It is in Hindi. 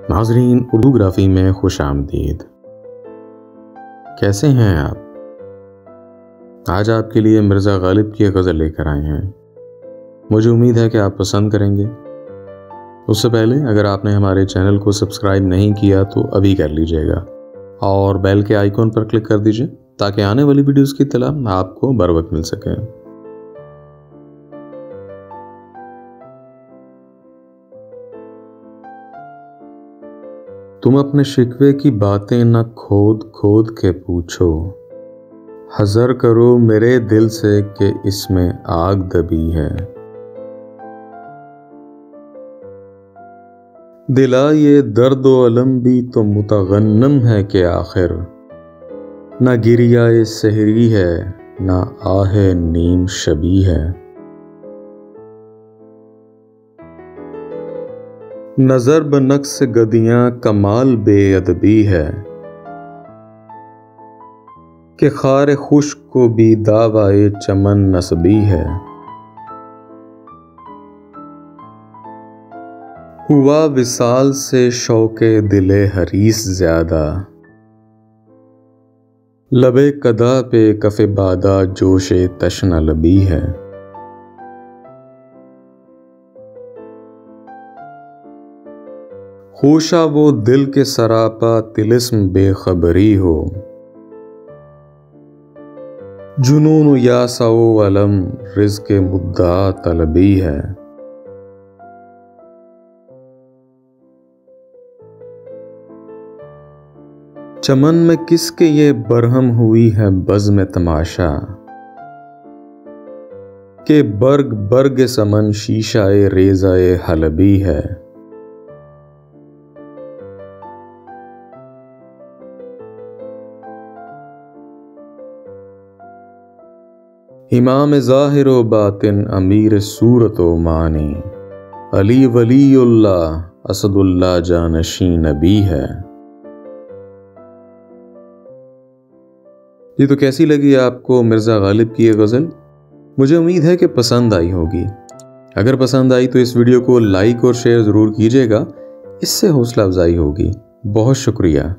नाज़रीन, उर्दूग्राफी में खुश आमदीद। कैसे हैं आप? आज आपके लिए मिर्ज़ा गालिब की गज़ल लेकर आए हैं। मुझे उम्मीद है कि आप पसंद करेंगे। उससे पहले अगर आपने हमारे चैनल को सब्सक्राइब नहीं किया तो अभी कर लीजिएगा और बेल के आइकॉन पर क्लिक कर दीजिए ताकि आने वाली वीडियोस की इत्तला आपको बर वक्त मिल सके। तुम अपने शिकवे की बातें न खोद खोद के पूछो, हज़र करो मेरे दिल से कि इसमें आग दबी है। दिला ये दर्द व अलम भी तो मुतगन्नम है कि आखिर न गिरियाए सहरी है न आहे नीम शबी है। नजर बनक्स गदियां कमाल बेअदबी है कि खार खुश्क को भी दावाए चमन नस्बी है। हुआ विसाल से शौके दिले हरीस ज्यादा, लबे कदा पे कफे बादा जोशे तशना लबी है। होशा वो दिल के सरापा तिलिस्म बेखबरी हो, जुनून यासाओ अलम रिज़्क़े मुद्दा तलबी है। चमन में किसके ये बरहम हुई है बज़्म तमाशा, के बर्ग बर्ग समन शीशाए रेज़ाए हलबी है। इमाम ज़ाहिर व बातिन अमीर सूरत व मानी, अली वलीउल्लाह असदुल्लाह जानशी नबी है। ये तो कैसी लगी आपको मिर्ज़ा गालिब की ये गज़ल? मुझे उम्मीद है कि पसंद आई होगी। अगर पसंद आई तो इस वीडियो को लाइक और शेयर ज़रूर कीजिएगा, इससे हौसला अफजाई होगी। बहुत शुक्रिया।